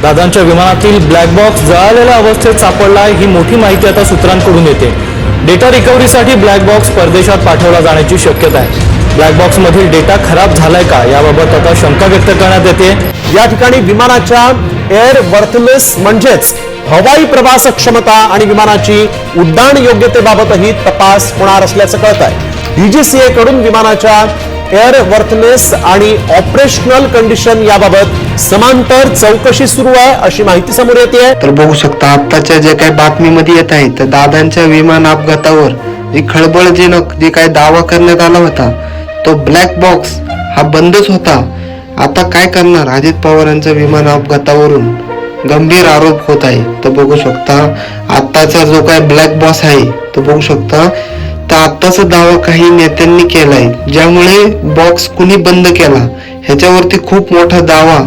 दादांच्या विमानातील black box जळालेल्या अवस्थेत सापडला ही मोठी माहिती आता सूत्रांकडून येते। डेटा रिकव्हरीसाठी ब्लॅक बॉक्स परदेशात पाठवला जाण्याची शक्यता आहे। ब्लॅक बॉक्स मधील डेटा खराब झालाय का याबाबत आता शंका व्यक्त करण्यात येते। या ठिकाणी विमानाच्या एअर वर्थलेस म्हणजेच हवाई प्रवास क्षमता आणि विमानाची उड्डाण योग्यतेबाबतही तपास होणार असल्याचं कळत आहे। डीजीसीए कडून विमानाच्या एअर वर्थनेस आणि ऑपरेशनल कंडिशन याबाबत समांतर चौकशी सुरू आहे अशी माहिती समोर येते। तर बघू शकता आताच्या जे काही बातमीमध्ये येत आहे तर दादांच्या विमान अपघातावर जी खळबळजनक जे काही दावा करण्यात आला होता तो ब्लॅक बॉक्स हा बंदच होता। आता काय करणार अजित पवारांच्या विमान अपघातावरून गंभीर आरोप होत आहे। तर बघू शकता आताचा जो काही ब्लॅक बॉक्स आहे तो बघू शकता तर आताचा दावा काही नेत्यांनी केलाय ज्यामुळे बॉक्स कुणी बंद केला ह्याच्यावरती खूप मोठा दावा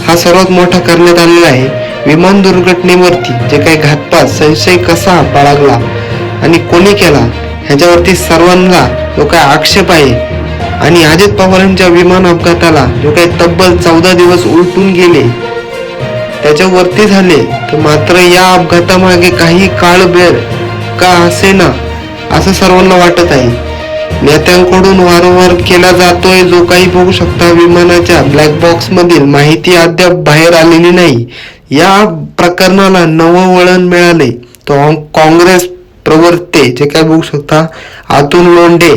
हा सर्वात मोठा करण्यात आलेला आहे। विमान दुर्घटनेवरती जे काही घातपात संशय कसा बाळगला आणि कोणी केला ह्याच्यावरती सर्वांना जो काही आक्षेप आहे आणि अजित पवारांच्या विमान अपघाताला जो काही तब्बल 14 दिवस उलटून गेले त्याच्यावरती झाले तर मात्र या अपघातामागे काही काळबेर का असेना असं सर्वांना वाटत आहे। नेत्यांकडून वारंवार केला जातोय जो काही बघू शकता विमानाच्या ब्लॅक बॉक्स मधील माहिती अद्याप बाहेर आलेली नाही। या प्रकरणाला नवं वळण मिळाले तो काँग्रेस प्रवक्ते जे काय बघू शकता अतुल लोंढे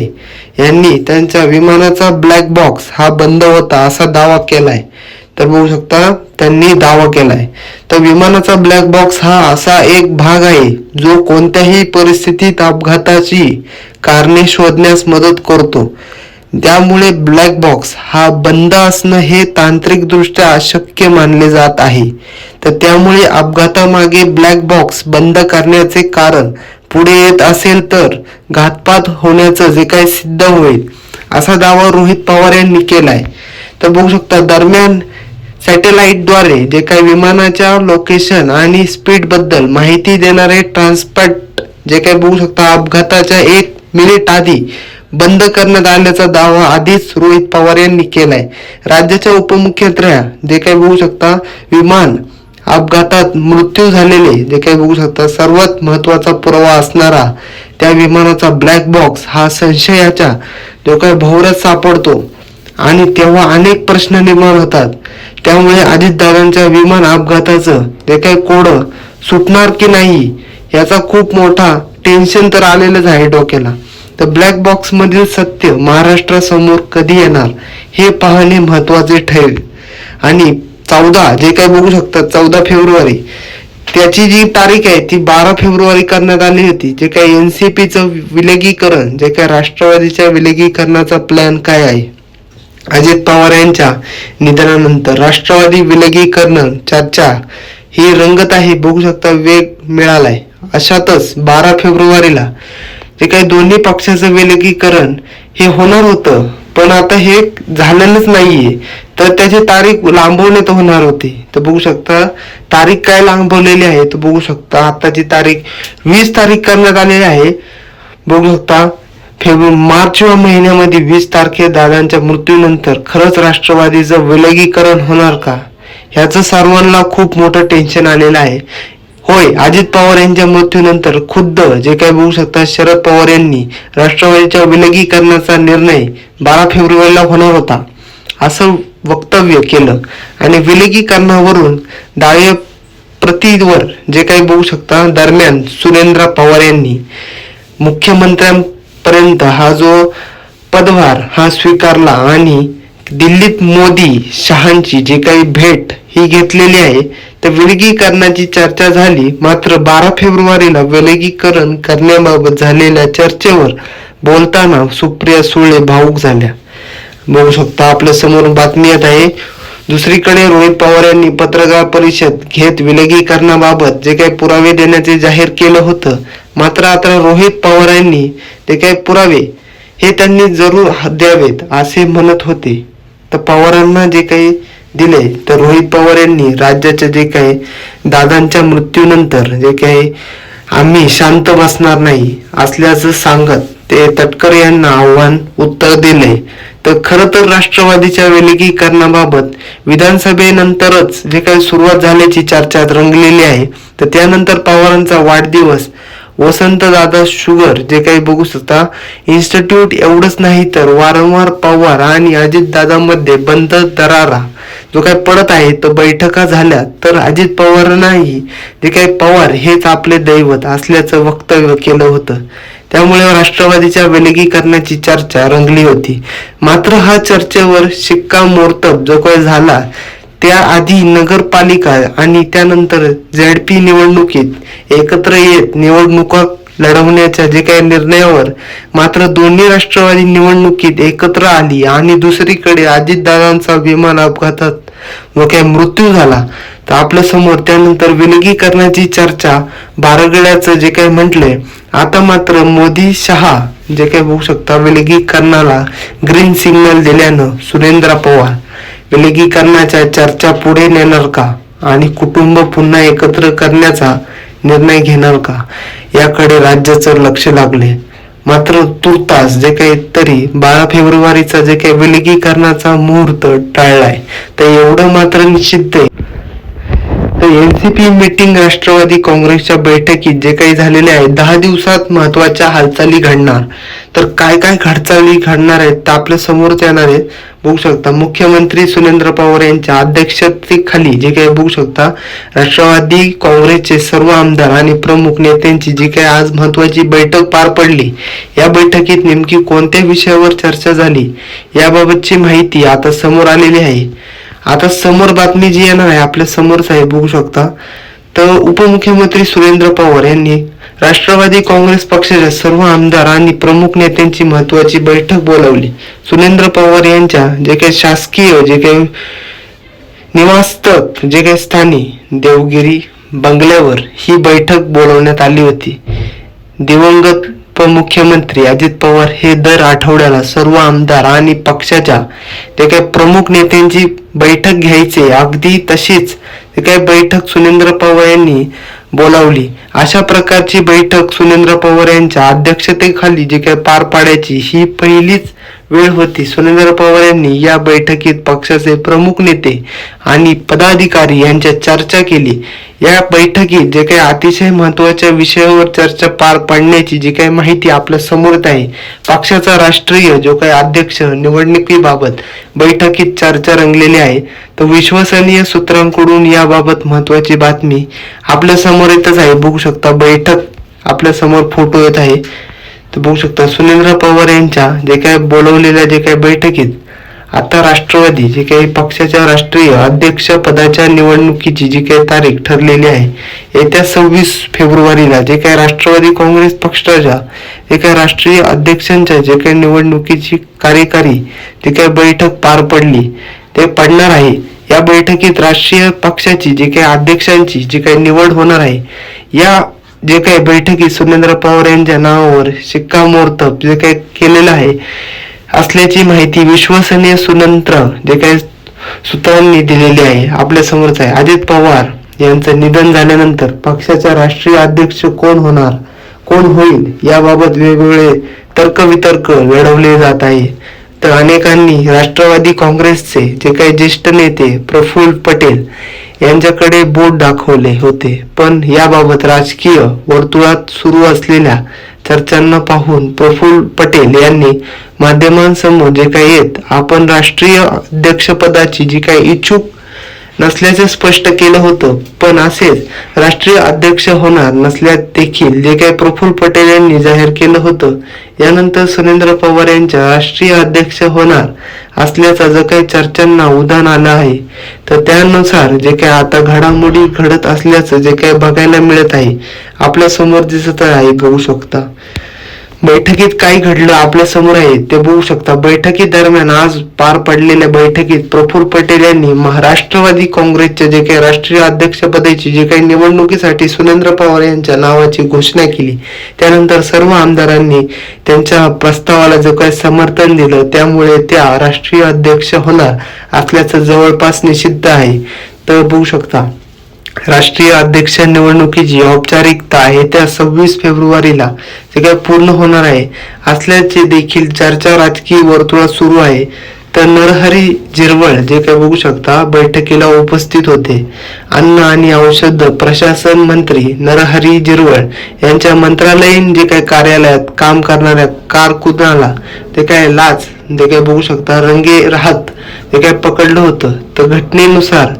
यांनी त्यांच्या विमानाचा ब्लॅक बॉक्स हा बंद होता असा दावा केलाय। तर बघू शकता त्यांनी दावा केलाय तर विमानाचा ब्लॅक बॉक्स हा असा एक भाग आहे जो कोणत्याही परिस्थितीत अपघाताची कारणे शोधण्यास मदत करतो। त्यामुळे ब्लॅक बॉक्स हा बंद असणं हे तांत्रिक दृष्ट्या अशक्य मानले जात आहे। तर त्यामुळे अपघातामागे ब्लॅक बॉक्स बंद करण्याचे कारण पुढे येत असेल तर घातपात होण्याचं जे काही सिद्ध होईल असा दावा रोहित पवार यांनी केलाय। तर बघू शकता दरम्यान सॅटेलाइटद्वारे जे काही विमानाच्या लोकेशन आणि स्पीड बद्दल माहिती देणारे ट्रान्सपॉट जे काही बघू शकता अपघाताच्या 1 मिनिट आधी बंद करण्यात आल्याचा दावा आधीच रोहित पवार यांनी केलाय। राज्याच्या उपमुख्यमंत्र्या जे काही बघू शकता विमान अपघातात मृत्यू झालेले जे काही बघू शकता सर्वात महत्वाचा पुरावा असणारा त्या विमानाचा ब्लॅक बॉक्स हा संशयाच्या जो काही भोवऱ्यात सापडतो आणि तेव्हा अनेक प्रश्न निर्माण होतात। त्यामुळे अजितदादांच्या विमान अपघाताचं जे काही कोडं सुटणार की नाही याचा खूप मोठा टेन्शन तर आलेलंच आहे डोक्याला। तर ब्लॅक बॉक्स मधील सत्य महाराष्ट्रासमोर कधी येणार हे पाहणे महत्वाचे ठरेल। आणि 14 जे काही बघू शकतात 14 फेब्रुवारी त्याची जी तारीख आहे ती 12 फेब्रुवारी करण्यात आली होती। जे काही एनसीपीचं विलगीकरण जे काही राष्ट्रवादीच्या विलगीकरणाचा प्लॅन काय आहे अजित पवार यांच्या निधनानंतर राष्ट्रवादी विलगीकरण चर्चा ही रंगत आहे बघू शकता वेग मिळालाय। अशातच 12 फेब्रुवारीला जे काही दोन्ही पक्षाचं विलगीकरण हे होणार होतं पण आता हे झालेलंच नाहीये तर त्याची तारीख लांबवण्यात होणार होती। तर बघू शकता तारीख काय लांबवलेली आहे तर बघू शकता आताची तारीख 20 तारीख करण्यात आलेली आहे। बघू शकता मार्च महिन्यामध्ये 20 तारखे दादांच्या मृत्यूनंतर खरंच राष्ट्रवादीचं विलगीकरण होणार का ह्याचं सर्वांना खूप मोठं टेन्शन आलेलं आहे। होय अजित पवार यांच्या मृत्यूनंतर खुद्द जे काही बघू शकता शरद पवार यांनी राष्ट्रवादीच्या विलगीकरणाचा निर्णय 12 फेब्रुवारीला होणार होता असं वक्तव्य केलं आणि विलगीकरणावरून डाव्या प्रतीवर जे काही बघू शकता दरम्यान सुरेंद्र पवार यांनी मुख्यमंत्र्यांपर्यंत हा जो पदभार हा स्वीकारला आणि दिल्लीत मोदी शहांची जे काही भेट ही घेतलेली आहे तर विलगीकरणाची चर्चा झाली। मात्र 12 फेब्रुवारीला विलगीकरण करण्याबाबत झालेल्या चर्चेवर बोलताना सुप्रिया सुळे भावूक झाल्या। बघू शकता आपल्या समोर बातमी येत आहे। दुसरीकडे रोहित पवार यांनी पत्रकार परिषद घेत विलगीकरणाबाबत जे काही पुरावे देण्याचे जाहीर केलं होतं मात्र आता रोहित पवार यांनी ते काही पुरावे हे त्यांनी जरूर द्यावेत असे म्हणत होते। तर पवारांना जे काही दिले तर रोहित पवार यांनी राज्याच्या जे काही दादांच्या मृत्यूनंतर जे काही आम्ही शांत बसणार नाही असल्याचं सांगत ते तटकरे यांना आव्हान उत्तर दिले। तर खरं तर राष्ट्रवादीच्या विलगीकरणाबाबत विधानसभेनंतरच जे काही सुरुवात झाल्याची चर्चा रंगलेली आहे. तर त्यानंतर पवारांचा वाढदिवस वसंतदादा शुगर जे काही बघू शकता इन्स्टिट्यूट एवढंच नाही तर वारंवार पवार आणि अजितदादांमध्ये बंद दरारा जो काही पडत आहे तो बैठका झाल्या तर अजित पवारांनाही जे काही पवार हेच आपले दैवत असल्याचं वक्तव्य केलं होतं. त्यामुळे राष्ट्रवादीच्या विलगीकरणाची चर्चा रंगली होती. मात्र हा चर्चेवर शिक्कामोर्तब जो काही झाला त्याआधी नगरपालिका आणि त्यानंतर ZP निवडणुकीत एकत्र येत निवडणुका लढवण्याच्या जे काही निर्णयावर मात्र दोन्ही राष्ट्रवादी निवडणुकीत एकत्र आली आणि दुसरीकडे अजितदादांचा विमान अपघातात जो काही मृत्यू झाला. तर आपल्या समोर त्यानंतर विलगीकरणाची चर्चा बारगळ्याचं जे काही म्हटलंय. आता मात्र मोदी शहा जे काही बघू शकता विलगीकरणाला ग्रीन सिग्नल दिल्यानं सुरेंद्र पवार विलगीकरणाच्या चर्चा पुढे नेणार का आणि कुटुंब पुन्हा एकत्र करण्याचा निर्णय घेणार का याकडे राज्याचं लक्ष लागले. मात्र तुर्तास जे काही तरी 12 फेब्रुवारीचा जे काही विलगीकरणाचा मुहूर्त टाळलाय. तर एवढं मात्र निश्चित आहे. तर NCP मीटिंग राष्ट्रवादी काँग्रेसच्या बैठकीत जे काही झालेले आहे 10 दिवसात महत्वाच्या हालचाली घडणार. तर काय काय हालचाली घडणार आहेत तर आपल्या समोर येणार आहेत. बघू शकता मुख्यमंत्री सुरेंद्र पवार यांच्या अध्यक्षतेखाली जे काही बघू शकता राष्ट्रवादी काँग्रेसचे सर्व आमदार आणि प्रमुख नेत्यांची जी काही आज महत्वाची बैठक पार पडली. या बैठकीत नेमकी कोणत्या विषयावर चर्चा झाली याबाबतची माहिती आता समोर आलेली आहे. आता समोर बातमी जी येणार आहे आपल्या समोरच आहे बघू शकता. तर उपमुख्यमंत्री सुरेंद्र पवार यांनी राष्ट्रवादी काँग्रेस पक्षाच्या सर्व आमदार आणि प्रमुख नेत्यांची महत्वाची बैठक बोलावली. सुरेंद्र पवार यांच्या जे काही शासकीय जे काही निवासस्थळ जे काही स्थानी देवगिरी बंगल्यावर ही बैठक बोलवण्यात आली होती. दिवंगत उपमुख्यमंत्री अजित पवार हे दर आठवड्याला सर्व आमदार आणि पक्षाच्या ते काही प्रमुख नेत्यांची बैठक घ्यायचे अगदी तशीच ते काही बैठक सुरेंद्र पवार यांनी बोलावली. अशा प्रकारची बैठक सुरेंद्र पवार यांच्या अध्यक्षतेखाली जे काही पार पाडायची ही पहिलीच वेळ होती. सुरेंद्र पवार यांनी या बैठकीत पक्षाचे प्रमुख नेते आणि पदाधिकारी यांच्यात चर्चा केली. या बैठकीत जे काही अतिशय महत्वाच्या विषयावर चर्चा पार पाडण्याची जी काही माहिती आपल्या समोर आहे. पक्षाचा राष्ट्रीय जो काही अध्यक्ष निवडणुकीबाबत बैठकीत चर्चा रंगलेली आहे. तर विश्वसनीय सूत्रांकडून याबाबत महत्वाची बातमी आपल्या समोर येतच आहे. बघू शकता बैठक आपल्या समोर फोटो येत आहे. तर बघू शकता सुरेंद्र पवार यांच्या जे काही बोलवलेल्या जे काही बैठकीत आता राष्ट्रवादी जे काही पक्षाच्या राष्ट्रीय अध्यक्ष पदाच्या निवडणुकीची जी काही तारीख ठरलेली आहे येत्या 26 फेब्रुवारीला जे काही राष्ट्रवादी काँग्रेस पक्षाच्या जे काही राष्ट्रीय अध्यक्षांच्या जे काही निवडणुकीची कार्यकारी जे काही बैठक पार पडली ते पडणार आहे. या बैठकीत राष्ट्रीय पक्षाची जे काही अध्यक्षांची जी काही निवड होणार आहे. या जे काही बैठकीत सुरेंद्र पवार यांच्या नावावर शिक्कामोर्तब जे काही केलेलं आहे असल्याची माहिती विश्वसनीय सुनंत्र जे काही सूत्रांनी दिलेली आहे आपल्या समोरच आहे. अजित पवार यांचं निधन झाल्यानंतर पक्षाचा राष्ट्रीय अध्यक्ष कोण होणार कोण होईल याबाबत वेगवेगळे तर्कवितर्क लढवले जात आहे. तर अनेकांनी राष्ट्रवादी काँग्रेसचे जे काही ज्येष्ठ नेते प्रफुल्ल पटेल यांच्याकडे बोट दाखवले होते. पण याबाबत राजकीय वर्तुळात सुरू असलेल्या चर्चांना पाहून प्रफुल्ल पटेल यांनी माध्यमांसमोर जे काही येत आपण राष्ट्रीय अध्यक्षपदाची जी काही इच्छुक नसल्याचे स्पष्ट केलं होतं. पण असेच राष्ट्रीय अध्यक्ष होणार नसल्यास देखील जे काही प्रफुल्ल पटेल यांनी जाहीर केलं होतं. यानंतर सुरेंद्र पवार यांच्या राष्ट्रीय अध्यक्ष होणार असल्याचा जो काही चर्चांना उधाण आलं आहे. तर त्यानुसार जे काही आता घडामोडी घडत असल्याचं जे काही बघायला मिळत आहे आपल्या समोर दिसत आहे. बघू शकता बैठकीत काय घडलं आपल्या समोर आहे ते बघू शकता. बैठकी दरम्यान आज पार पडलेल्या बैठकीत प्रफुल्ल पटेल यांनी राष्ट्रवादी काँग्रेसच्या जे काही राष्ट्रीय अध्यक्षपदाची जे काही निवडणुकीसाठी सुरेंद्र पवार यांच्या नावाची घोषणा केली. त्यानंतर सर्व आमदारांनी त्यांच्या प्रस्तावाला जो काही समर्थन दिलं त्यामुळे त्या राष्ट्रीय अध्यक्ष होणार असल्याचं जवळपास निषिद्ध आहे. तर बघू शकता राष्ट्रीय अध्यक्ष निवडणुकीची औपचारिकता येत्या 26 फेब्रुवारीला जे काय पूर्ण होणार आहे असल्याचे देखील चर्चा राजकीय वर्तुळात सुरू आहे. तर नरहरी झिरवळ जे काय बघू शकता बैठकीला उपस्थित होते. अन्न आणि औषध प्रशासन मंत्री नरहरी झिरवळ यांच्या मंत्रालयीन जे काय कार्यालयात काम करणाऱ्या कारकुनाला ते काय लाच जे काय बघू शकता रंगे राहत जे काय पकडलं होतं. तर घटनेनुसार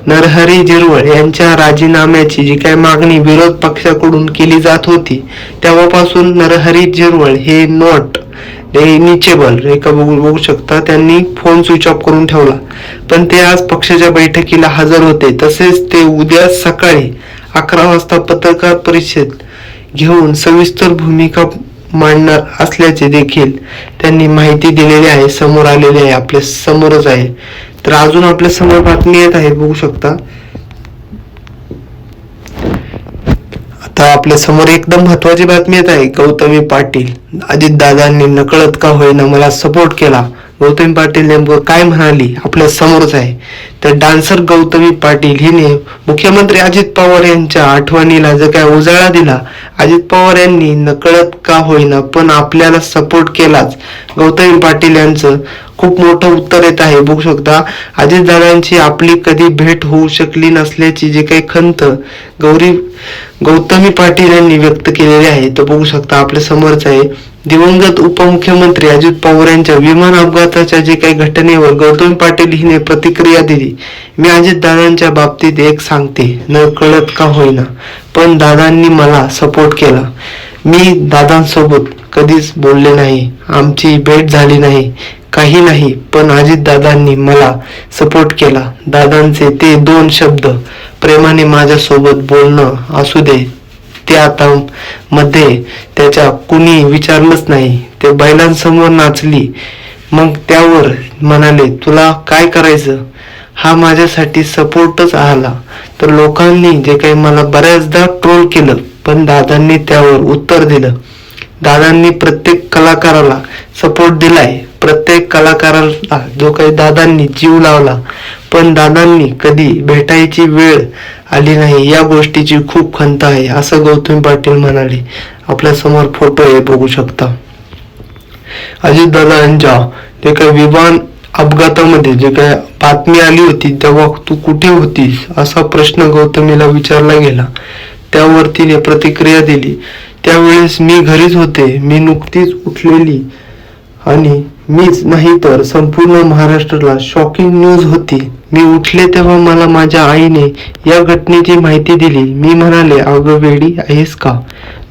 नरहरी झिरवळ यांच्या राजीनाम्याची जी काय मागणी विरोध पक्षाकडून केली जात होती तेव्हापासून नरहरी झिरवळ हे नॉट रिचेबल बघू शकता त्यांनी फोन स्विच ऑफ करून ठेवला. पण ते आज पक्षाच्या बैठकीला हजर होते. तसेच ते उद्या सकाळी 11 वाजता पत्रकार परिषद घेऊन सविस्तर भूमिका मांडणार असल्याचे देखील त्यांनी माहिती दिलेली आहे. समोर आलेली आहे, आपल्या समोरच आहे. तर अजून आपल्या समोर बातमी येत आहे, बघू शकता. आता आपल्या समोर एकदम महत्वाची बातमी येत आहे. गौतमी पाटील, अजितदादांनी नकळत का होईना मला सपोर्ट केला. गौतमी पाटील नेमकं काय म्हणाली आपल्या समोरच आहे. तर डान्सर गौतमी पाटील हिने मुख्यमंत्री अजित पवार यांच्या आठवणीला जो काय उजाळा दिला. अजित पवार यांनी नकळत का होईना पण आपल्याला सपोर्ट केलाच. गौतमी पाटील यांचं खूप मोठं उत्तर येत आहे. बघू शकता अजितदादांची आपली कधी भेट होऊ शकली नसल्याची जे काही खंत गौतमी पाटील यांनी व्यक्त केलेली आहे. तर बघू शकता आपल्या समोरच आहे. दिवंगत उपमुख्यमंत्री अजित पवार यांच्या विमान अपघाताच्या जे काही घटनेवर गौतमी पाटील हिने प्रतिक्रिया दिली. मी अजितदादांच्या बाबतीत एक सांगते, न कळत का होईना पण दादांनी मला सपोर्ट केला. मी दादांसोबत कधीच बोलले नाही, आमची भेट झाली नाही, काही नाही, पण अजितदादांनी मला सपोर्ट केला. दादांचे ते 2 शब्द प्रेमाने माझ्यासोबत बोलणं असू दे ते आता मध्ये त्याच्या कुणी विचारलंच नाही. ते बैलांसमोर नाचली, मग त्यावर म्हणाले तुला काय करायचं. हा माझ्यासाठी सपोर्टच आला. तर लोकांनी जे काही मला बऱ्याचदा ट्रोल केलं पण दादांनी त्यावर उत्तर दिलं. दादांनी प्रत्येक कलाकाराला सपोर्ट दिलाय. प्रत्येक कलाकाराला जो काही दादांनी जीव लावला पण दादांनी कधी भेटायची वेळ आली नाही. या गोष्टीची खूप खंत आहे असं गौतमी पाटील म्हणाले. आपल्या समोर फोटो आहे, बघू शकता. अजितदादा यांच्या जे काही विमान अपघातामध्ये जे काही बातमी आली होती तेव्हा तू कुठे होतीस असा प्रश्न गौतमीला विचारला गेला. त्यावर तिने प्रतिक्रिया दिली. त्यावेळेस मी घरीच होते. मी नुकतीच उठलेली आणि मीच नाही तर संपूर्ण महाराष्ट्राला शॉकिंग न्यूज होती. मी उठले तेव्हा मला माझ्या आईने या घटनेची माहिती दिली. मी म्हणाले अगं वेडी आहेस का,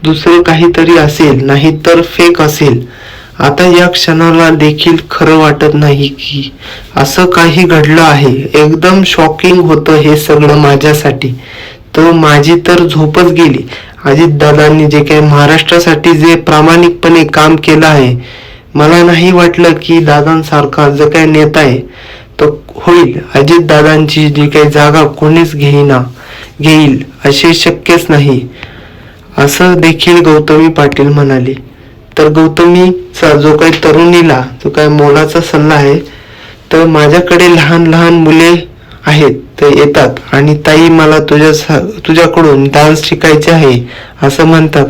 दुसरं काहीतरी असेल, नाही तर फेक असेल. आता या क्षणाला देखील खरं वाटत नाही की असं काही घडलं आहे. एकदम शॉकिंग होतं हे सगळं माझ्यासाठी. तर माझी तर झोपच गेली. अजितदादांनी जे काही महाराष्ट्रासाठी जे प्रामाणिकपणे काम केलं आहे, मला नाही वाटलं की दादांसारखा जो काही नेता आहे तो होईल. अजितदादांची जी काही जागा कोणीच घेईल असे शक्यच नाही असं देखील गौतमी पाटील म्हणाले. तर गौतमीचा जो काही तरुणीला जो काही मोलाचा सल्ला आहे, तर माझ्याकडे लहान लहान मुले आहेत ते येतात आणि ताई मला तुझ्याकडून डान्स शिकायचे आहे असं म्हणतात.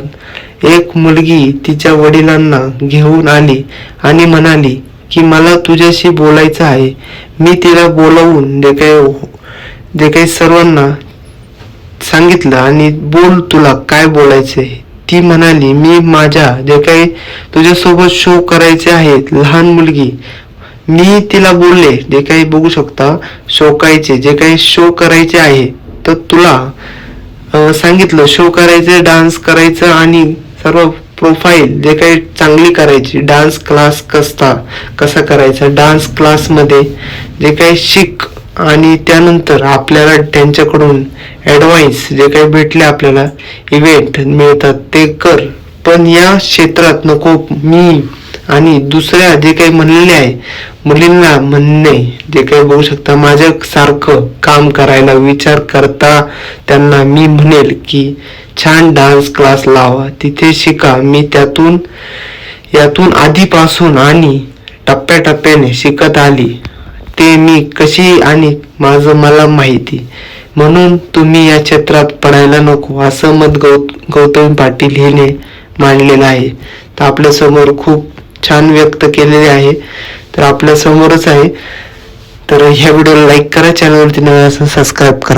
एक मुलगी तिच्या वडिलांना घेऊन आली आणि म्हणाली की मला तुझ्याशी बोलायचं आहे. मी तिला बोलावून जे काही सर्वांना सांगितलं आणि बोल तुला काय बोलायचंय. ती म्हणाली मी माझ्या जे काही तुझ्यासोबत शो करायचे आहेत. लहान मुलगी, मी तिला बोलले जे काही बघू शकता जे काही शो करायचे आहे तर तुला सांगितलं शो करायचे, डान्स करायचं आणि सर्व प्रोफाईल जे काही चांगली करायची. डान्स क्लास कसा करायचा, डान्स क्लासमध्ये जे काही शिक आणि त्यानंतर आपल्याला त्यांच्याकडून ॲडवाइस जे काही भेटले, आपल्याला इव्हेंट मिळतात ते कर. पण या क्षेत्रात नको मी आणि दुसऱ्या जे काही म्हणलेले आहे मुलींना म्हणणे जे काही बघू शकता माझ्या सारखं काम करायला विचार करता त्यांना मी म्हणेल की छान डान्स क्लास लावा, तिथे शिका. मी यातून आधीपासून आणि टप्प्याटप्प्याने शिकत आली. ते मी कशी आणि मला माहिती. म्हणून तुम्ही या क्षेत्रात पडायला नको असं मत गौतमी पाटील हिने मांडलेलं आहे. तर आपल्या समोर खूप छान व्यक्त केलेले आहे. तर आपल्या समोरच आहे. तर ह्या व्हिडिओला लाईक करा, चॅनलवरती नवीन असेल सबस्क्राईब करा.